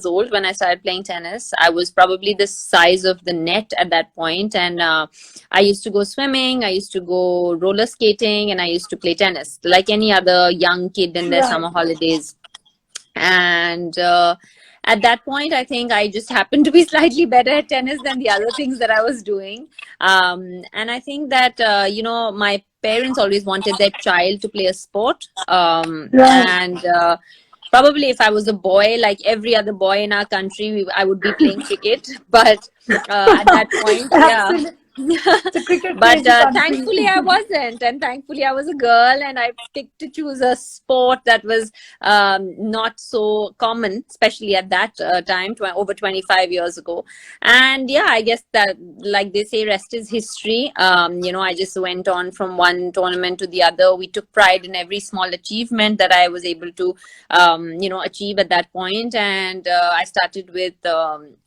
old when I started playing tennis. I was probably the size of the net at that point, and I used to go swimming, I used to go roller skating, and I used to play tennis like any other young kid in their Right. summer holidays. And at that point, I think I just happened to be slightly better at tennis than the other things that I was doing. And I think that my parents always wanted their child to play a sport, Right. and probably if I was a boy, like every other boy in our country, I would be playing cricket. But at that point, yeah. Absolutely. It's a cricket But crazy country. thankfully I wasn't, and thankfully I was a girl, and I picked to choose a sport that was not so common, especially at that time, over 25 years ago. And yeah, I guess that, like they say, rest is history. I just went on from one tournament to the other. We took pride in every small achievement that I was able to achieve at that point. And I started with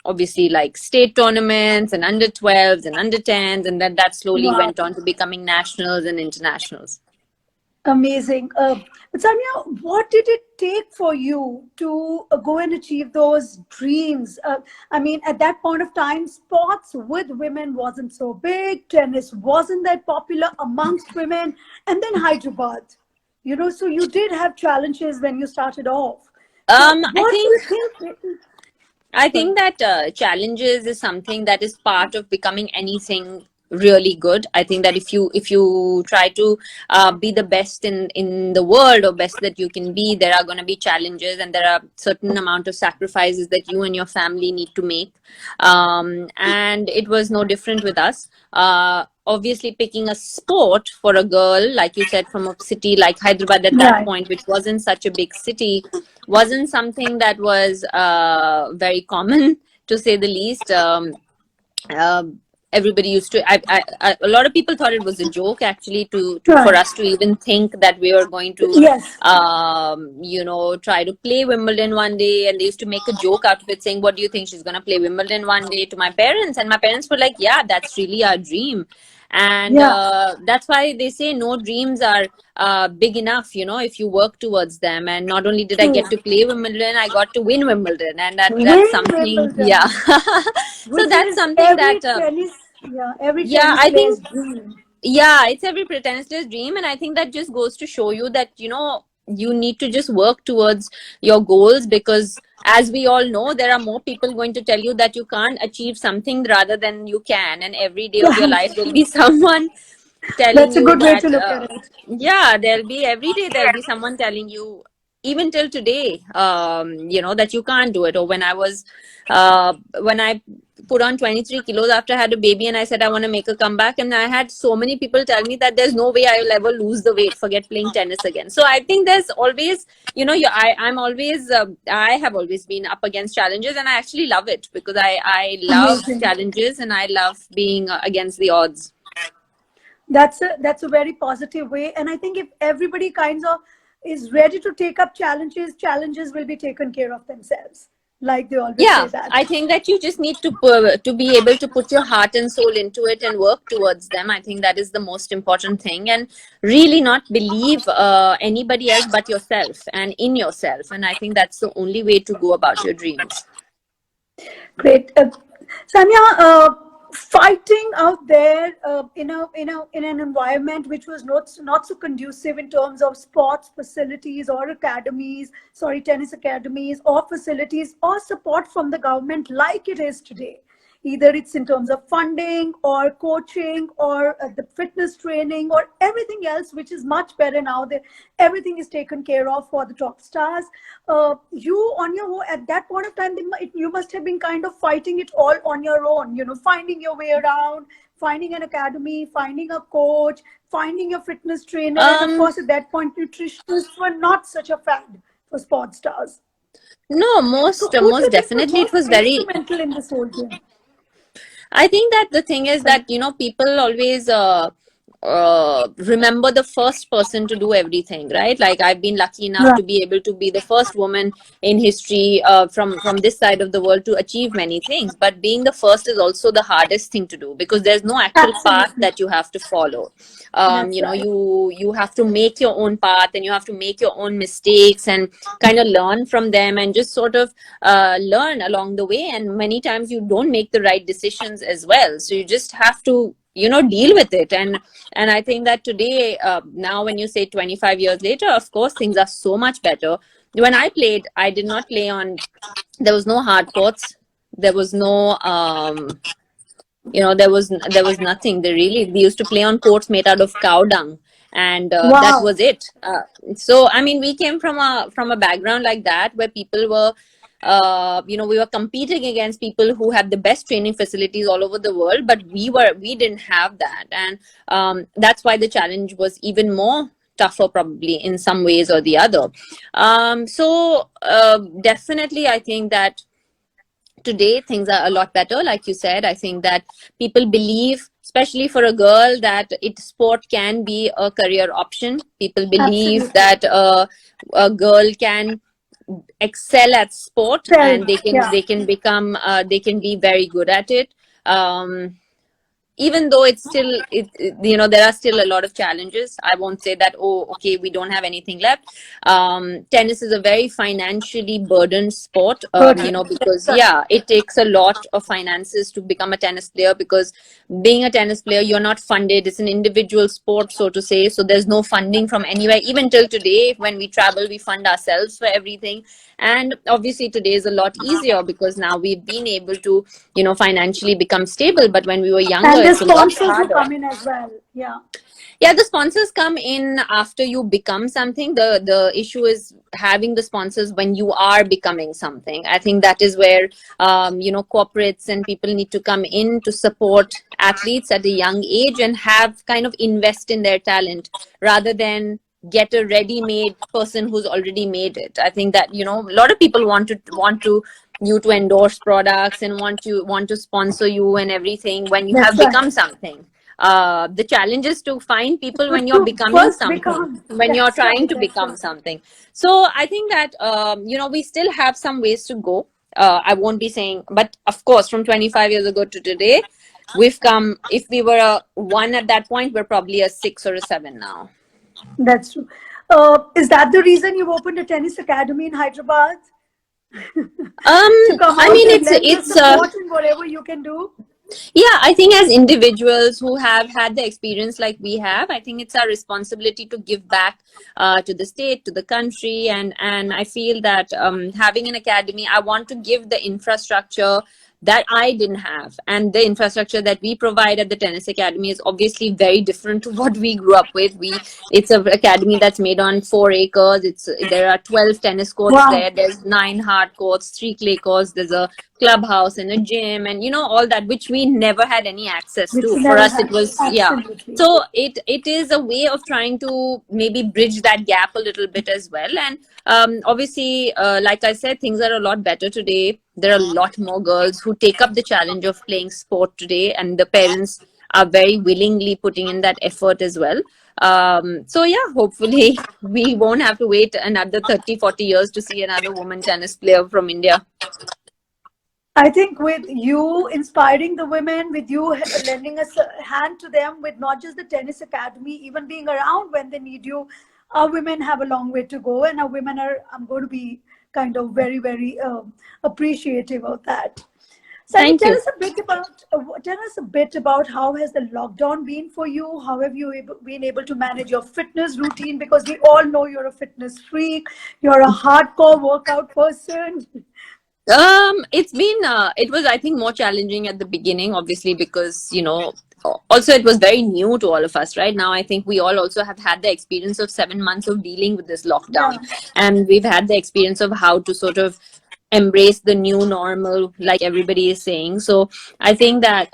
obviously like state tournaments and under 12s and under 10s, and then that slowly Wow. went on to becoming nationals and internationals. Amazing. But Samya, what did it take for you to go and achieve those dreams? I mean, at that point of time, sports with women wasn't so big. Tennis wasn't that popular amongst women. And then Hyderabad, so you did have challenges when you started off. So I what do think you think? I Sorry. think that challenges is something that is part of becoming anything really good. I think that if you try to be the best in the world, or best that you can be, there are going to be challenges, and there are certain amount of sacrifices that you and your family need to make. And it was no different with us. Obviously, picking a sport for a girl, like you said, from a city like Hyderabad at that Right. point, which wasn't such a big city, wasn't something that was very common, to say the least. Uh, Everybody used to. A lot of people thought it was a joke, actually, to for Right. us to even think that we were going to, Yes. try to play Wimbledon one day. And they used to make a joke out of it, saying, "What do you think, she's going to play Wimbledon one day?" To my parents, and my parents were like, "Yeah, that's really our dream." And Yeah. that's why they say no dreams are big enough, if you work towards them. And not only did I True. get to play Wimbledon, I got to win Wimbledon, and that's Win something, yeah. Wimbledon, So which that's is something every that tennis, yeah, every yeah, tennis I think, player's dream. yeah, it's every pretentious dream. And I think that just goes to show you that you need to just work towards your goals, because as we all know, there are more people going to tell you that you can't achieve something rather than you can. And every day of your life there'll be someone telling That's a you good way that to look at it. yeah, there'll be every day there'll be someone telling you, even till today, that you can't do it. Or when I put on 23 kilos after I had a baby, and I said I want to make a comeback, and I had so many people tell me that there's no way I will ever lose the weight, forget playing tennis again. So I think there's always, I'm always, I have always been up against challenges, and I actually love it, because I love Amazing. challenges, and I love being against the odds. That's a very positive way, and I think if everybody kinds of is ready to take up challenges, challenges will be taken care of themselves, like they always say Yeah, that. I think that you just need to be able to put your heart and soul into it and work towards them. I think that is the most important thing, and really not believe anybody else but yourself and in yourself. And I think that's the only way to go about your dreams. Great, Sanya. Fighting out there in an environment which was not so conducive in terms of sports facilities or academies, sorry, tennis academies or facilities or support from the government like it is today. Either it's in terms of funding or coaching or the fitness training or everything else, which is much better now. That everything is taken care of for the top stars. You on your own at that point of time, you must have been kind of fighting it all on your own. Finding your way around, finding an academy, finding a coach, finding a fitness trainer, and of Um, course, at that point, nutritionists were not such a fad for sports stars. no, So, most who do most you think was definitely it most was very. instrumental in this whole game? I think that the thing is Sorry. that people always remember the first person to do everything, right? Like I've been lucky enough Right. to be able to be the first woman in history from this side of the world to achieve many things. But being the first is also the hardest thing to do, because there's no actual path Absolutely. that you have to follow. That's You know, right. you have to make your own path, and you have to make your own mistakes and kind of learn from them, and just sort of learn along the way. And many times you don't make the right decisions as well, so you just have to, you know, deal with it. And I think that today, now when you say 25 years later, of course things are so much better. When I played, I did not play on, there was no hard courts, there was no you know, there was nothing. We used to play on courts made out of cow dung, and that Wow. was it. So I mean, we came from a background like that, where people were, you know, we were competing against people who had the best training facilities all over the world, but we didn't have that. And that's why the challenge was even more tougher, probably, in some ways or the other. So definitely I think that today things are a lot better. Like you said, I think that people believe, especially for a girl, that sport can be a career option. People believe Absolutely. that a girl can excel at sport, Tell. and they can Yeah. they can become they can be very good at it. Even though it's still you know, there are still a lot of challenges. I won't say that, oh, okay, we don't have anything left. Tennis is a very financially burdened sport, Good. you know, That's because right. yeah, it takes a lot of finances to become a tennis player, because being a tennis player, you're not funded. It's an individual sport, so to say, so there's no funding from anywhere. Even till today, when we travel, we fund ourselves for everything. And obviously today is a lot easier, because now we've been able to, you know, financially become stable. But when we were younger, And the it's a lot sponsors who harder. come in as well. Yeah. Yeah, the sponsors come in after you become something. The issue is having the sponsors when you are becoming something. I think that is where you know, corporates and people need to come in to support athletes at a young age, and have kind of invest in their talent, rather than get a ready-made person who's already made it. I think that, you know, a lot of people want to you to endorse products, and want to sponsor you and everything when you That's have right. become something. The challenge is to find people when you're To becoming first something, become. when you're That's trying right. to That's become right. something. So I think that, you know, we still have some ways to go. I won't be saying, but of course, from 25 years ago to today, we've come. If we were a one at that point, we're probably a 6 or a 7 now. That's true. Is that the reason you've opened a tennis academy in Hyderabad? Um, To come I out mean, and lend your it's support in whatever you can do? yeah, I think as individuals who have had the experience like we have, I think it's our responsibility to give back to the state, to the country. And I feel that having an academy, I want to give the infrastructure that I didn't have. And the infrastructure that we provide at the tennis academy is obviously very different to what we grew up with. It's an academy that's made on 4 acres. There are 12 tennis courts Wow. there. There's 9 hard courts, 3 clay courts. There's a clubhouse and a gym, and you know, all that, which we never had any access Which to. you For never us, it had. was, yeah. Absolutely. So it is a way of trying to maybe bridge that gap a little bit as well. And obviously, like I said, things are a lot better today. There are a lot more girls who take up the challenge of playing sport today, and the parents are very willingly putting in that effort as well. So yeah, hopefully we won't have to wait another 30-40 years to see another woman tennis player from India. I think with you inspiring the women, with you lending us a hand to them, with not just the tennis academy, even being around when they need you, our women have a long way to go, and our women are. I'm going to be kind of very, very appreciative of that. Sami, Thank you. tell us a bit about how has the lockdown been for you? How have you been able to manage your fitness routine? Because we all know you're a fitness freak, you're a hardcore workout person. It was, I think, more challenging at the beginning, obviously, because, you know, also it was very new to all of us. Right now, I think we all also have had the experience of 7 months of dealing with this lockdown, Yeah. and we've had the experience of how to sort of embrace the new normal, like everybody is saying. So I think that,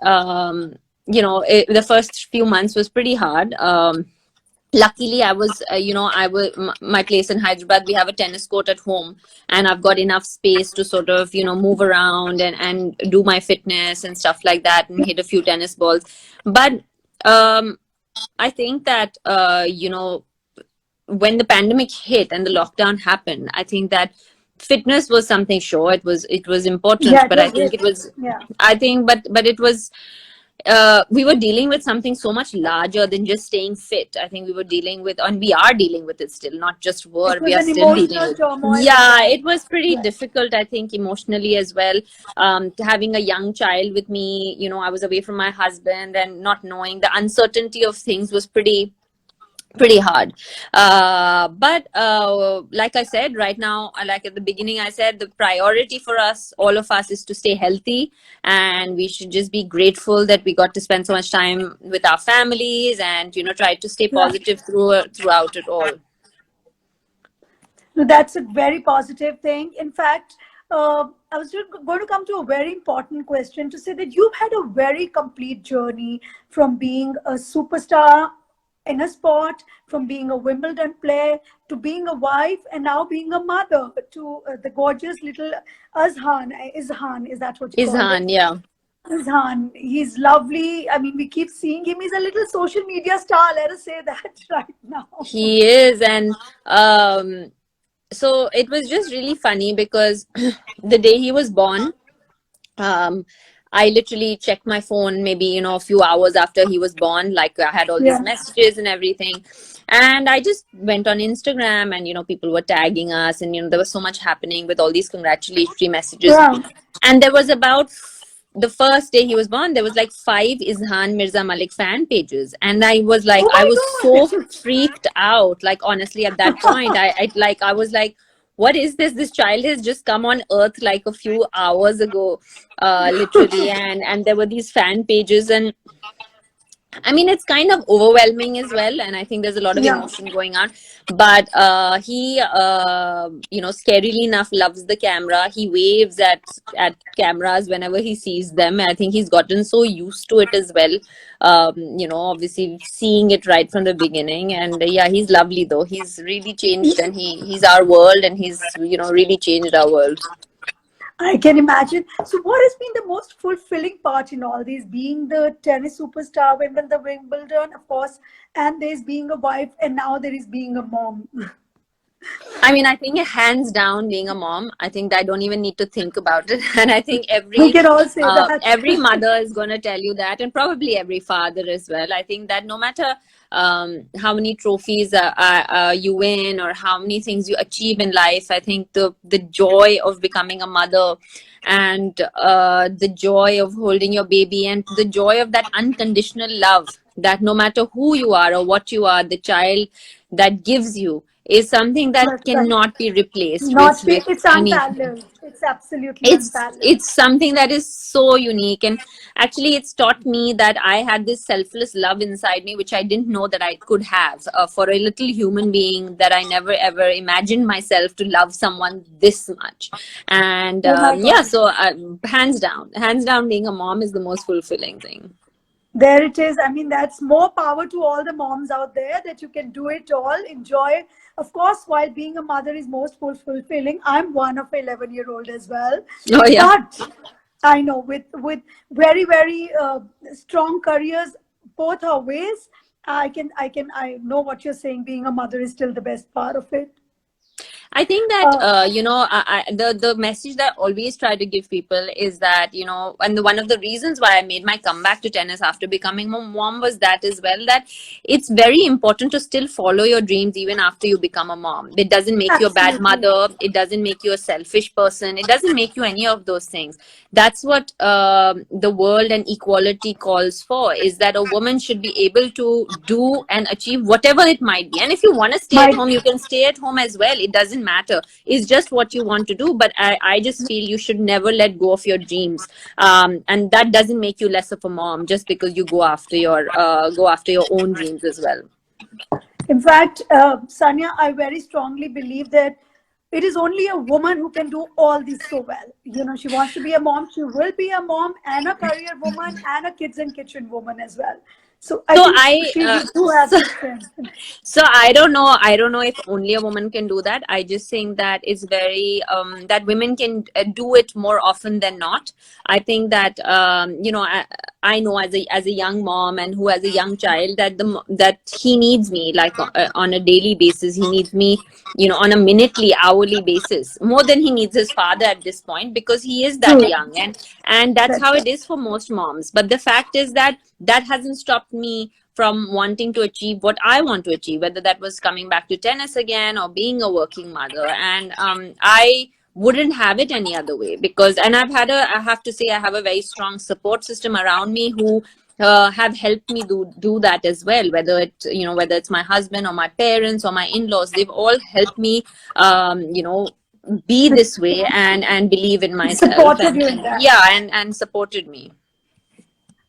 you know, the first few months was pretty hard. Luckily, I was, you know, my place in Hyderabad, we have a tennis court at home, and I've got enough space to sort of, you know, move around and do my fitness and stuff like that, and hit a few tennis balls. But I think that, when the pandemic hit and the lockdown happened, I think that fitness was something. Sure, it was Yeah, important, it but I was think it. it was, Yeah. I think, but it was, we were dealing with something so much larger than just staying fit. I think we were dealing with, and we are dealing with it still, not just It were, we was are an still dealing emotional with. turmoil as Yeah, well. it was pretty Yeah. difficult, I think, emotionally as well. Having a young child with me, I was away from my husband, and not knowing, the uncertainty of things was pretty hard. But like I said, right now, like at the beginning, I said the priority for us, all of us, is to stay healthy, and we should just be grateful that we got to spend so much time with our families, and try to stay Yeah. positive throughout it all. No, that's a very positive thing. In fact, I was just going to come to a very important question to say that you've had a very complete journey from being a superstar in a sport, from being a Wimbledon player to being a wife, and now being a mother to the gorgeous little Azhan. Izhan, is that what you called Izhan, it? yeah. Izhan, he's lovely. I mean, we keep seeing him. He's a little social media star. Let us say that right now. He is. And so it was just really funny because the day he was born, um I literally checked my phone, maybe a few hours after he was born. Like, I had all these Yeah. messages and everything, and I just went on Instagram, and people were tagging us, and there was so much happening with all these congratulatory messages. Yeah. And there was about, the first day he was born, there was like 5 Izhan Mirza Malik fan pages, and Oh I my was so God. freaked out. Like, honestly, at that point, I was like, what is this? This child has just come on earth like a few hours ago, literally. And there were these fan pages, and I mean, it's kind of overwhelming as well, and I think there's a lot of Yeah. emotion going on. But he, scarily enough, loves the camera. He waves at cameras whenever he sees them. I think he's gotten so used to it as well. Obviously seeing it right from the beginning, and yeah, he's lovely though. He's really changed, and he's our world, and he's really changed our world. I can imagine. So, what has been the most fulfilling part in all these? Being the tennis superstar, women, the Wimbledon, of course, and there's being a wife, and now there is being a mom. I mean, I think hands down, being a mom, I think I don't even need to think about it. And I think We can all say that. every mother is going to tell you that, and probably every father as well. I think that no matter how many trophies you win, or how many things you achieve in life, I think the joy of becoming a mother, and the joy of holding your baby, and the joy of that unconditional love, that no matter who you are or what you are, the child that gives you, is something that That's right. cannot be replaced Not be, with it's any. unparalleled. It's absolutely it's unparalleled. it's something that is so unique, and actually it's taught me that I had this selfless love inside me, which I didn't know that I could have, for a little human being, that I never ever imagined myself to love someone this much. And Oh my yeah, God. so hands down, being a mom is the most fulfilling thing. There it is. I mean, that's more power to all the moms out there that you can do it all, enjoy. Of course, while being a mother is most fulfilling, I'm one of 11-year-old as well. Oh yeah. But I know with very, very strong careers, both are ways. I know what you're saying. Being a mother is still the best part of it. I think that Uh, the message that I always try to give people is that, and one of the reasons why I made my comeback to tennis after becoming a mom was that as well, that it's very important to still follow your dreams even after you become a mom. It doesn't make you a bad Absolutely. mother. It doesn't make you a selfish person. It doesn't make you any of those things. That's what the world and equality calls for, is that a woman should be able to do and achieve whatever it might be. And if you want to stay at My home, you can stay at home as well. It doesn't matter. It's just what you want to do. But I just feel you should never let go of your dreams. And that doesn't make you less of a mom just because you go after your own dreams as well. In fact, Sanya, I very strongly believe that it is only a woman who can do all this so well. She wants to be a mom, she will be a mom and a career woman and a kids and kitchen woman as well. So I So think I, she you do have so, the strength. so I don't know. I don't know if only a woman can do that. I just think that it's very that women can do it more often than not. I think that I know as a young mom and who has a young child that that he needs me like on a daily basis. He needs me, on a minutely, hourly basis more than he needs his father at this point, because he is that True. young, and that's That's how right. it is for most moms. But the fact is that that hasn't stopped me from wanting to achieve what I want to achieve, whether that was coming back to tennis again or being a working mother. And I wouldn't have it any other way, because, and I have to say, I have a very strong support system around me who have helped me do that as well. Whether it's my husband or my parents or my in-laws, they've all helped me, be this way and believe in myself, Supported and you in that. yeah, and supported me.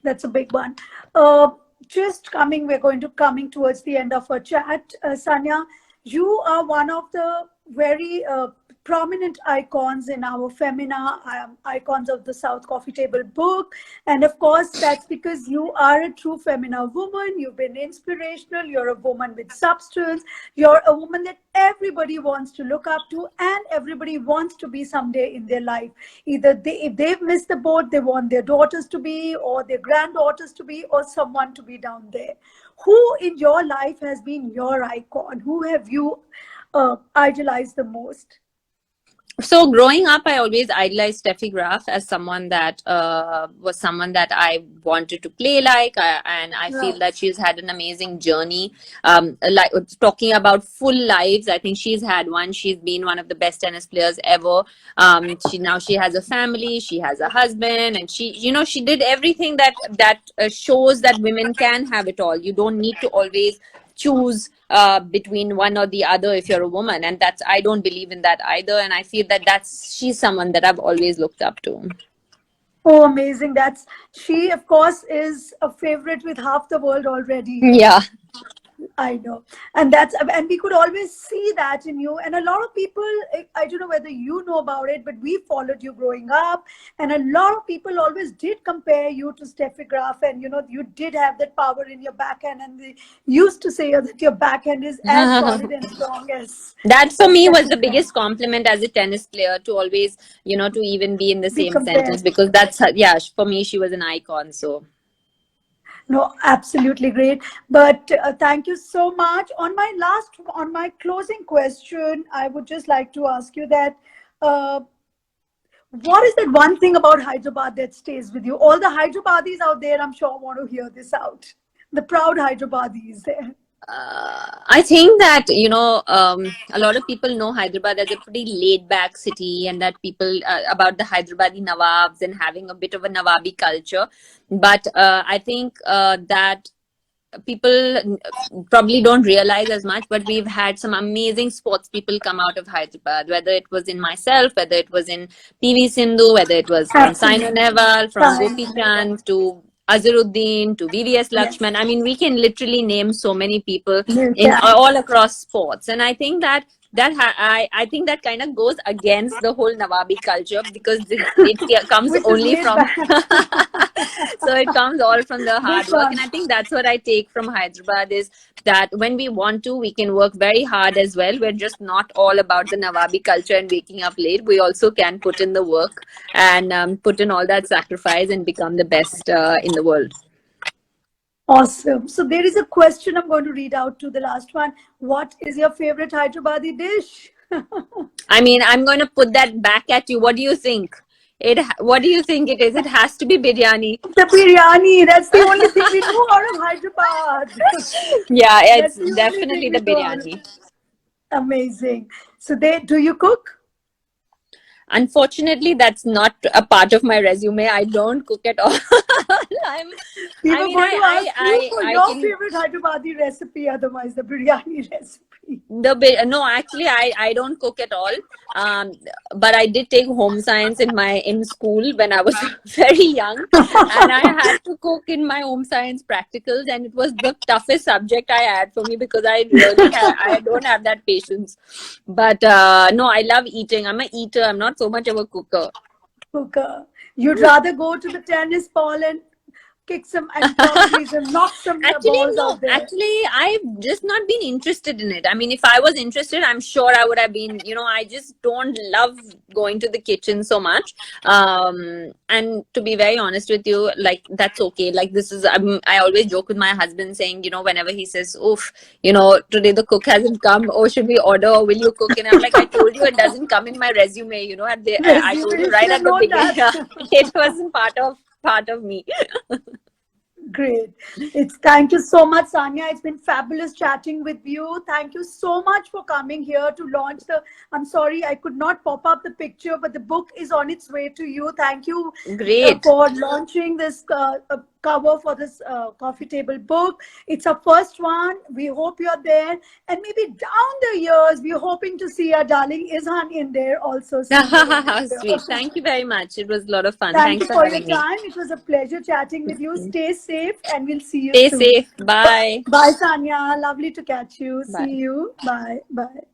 That's a big one. Uh, we're going to coming towards the end of our chat. Sanya, you are one of the very prominent icons in our Femina, icons of the South Coffee Table book. And of course, that's because you are a true Femina woman. You've been inspirational. You're a woman with substance. You're a woman that everybody wants to look up to and everybody wants to be someday in their life. Either if they've missed the boat, they want their daughters to be, or their granddaughters to be, or someone to be down there. Who in your life has been your icon? Who have you idolized the most? So growing up, I always idolized Steffi Graf as someone that was someone that I wanted to play like, and I feel that she's had an amazing journey. Like talking about full lives, I think she's had one. She's been one of the best tennis players ever. She has a family, she has a husband, and she did everything that shows that women can have it all. You don't need to always choose between one or the other if you're a woman, and that's, I don't believe in that either, and I feel that she's someone that I've always looked up to. Oh, amazing. She, of course, is a favorite with half the world already. Yeah. I know. And we could always see that in you. And a lot of people, I don't know whether you know about it, but we followed you growing up. And a lot of people always did compare you to Steffi Graf. And, you did have that power in your backhand. And they used to say that your backhand is as solid and strong That for as me was the Steffi Graf. biggest compliment as a tennis player, to always, to even be in the Be same sentence, compared. because that's her, yeah, for me she was an icon. So No, absolutely great. But thank you so much. On my closing question, I would just like to ask you that what is that one thing about Hyderabad that stays with you? All the Hyderabadis out there, I'm sure, want to hear this out. The proud Hyderabadis there. I think that a lot of people know Hyderabad as a pretty laid back city, and that people about the Hyderabadi Nawabs and having a bit of a Nawabi culture. But I think that people probably don't realize as much, but we've had some amazing sports people come out of Hyderabad, whether it was in myself, whether it was in PV Sindhu, whether it was from Saina Absolutely. Nehwal, from Gopi Fine. Chand to Azharuddin to VVS Yes. Lakshman. I mean, we can literally name so many people You in can. all across sports, and I think I think that kind of goes against the whole Nawabi culture, because it comes Which is only laid from back. so it comes all from the hard Big work, and one. I think that's what I take from Hyderabad, is that when we want to, we can work very hard as well. We're just not all about the Nawabi culture and waking up late. We also can put in the work and put in all that sacrifice and become the best in the world. Awesome. So there is a question I'm going to read out to the last one. What is your favorite Hyderabadi dish? I mean, I'm going to put that back at you. What do you think? What do you think it is? It has to be biryani. The biryani. That's the only thing we know out of Hyderabad. Yeah, That's it's the only thing definitely we the know out of. biryani. Amazing. So do you cook? Unfortunately, that's not a part of my resume. I don't cook at all. I'm, We I were mean, going to ask you for I your can. favorite Hyderabadi recipe, otherwise the biryani recipe. No, actually, I don't cook at all. Um, but I did take home science in school when I was very young, and I had to cook in my home science practicals, and it was the toughest subject I had for me, because I don't have that patience. But no, I love eating. I'm a eater. I'm not so much of a cooker. Cooker. You'd rather go to the tennis ball and kick some and probably some knock some Actually, balls no. out there. Actually, I've just not been interested in it. I mean, if I was interested, I'm sure I would have been. I just don't love going to the kitchen so much. And to be very honest with you, like that's okay. Like this is, I always joke with my husband saying, whenever he says, "Oof, today the cook hasn't come. Oh, should we order or will you cook?" And I'm like, I told you, it doesn't come in my resume. I told Resume, you you right should have at the known beginning. that. It wasn't part of me. Great. Thank you so much, Sanya. It's been fabulous chatting with you. Thank you so much for coming here to launch I'm sorry I could not pop up the picture, but the book is on its way to you. Thank you Great. for launching this cover for this coffee table book. It's our first one. We hope you're there. And maybe down the years, we're hoping to see our darling Izhan in there also. Sweet. Thank you very much. It was a lot of fun. Thank Thanks you for for your having me. time. It was a pleasure chatting with you. Stay safe and we'll see you Stay soon. safe. Bye. Bye, Sanya. Lovely to catch you. Bye. See you. Bye. Bye.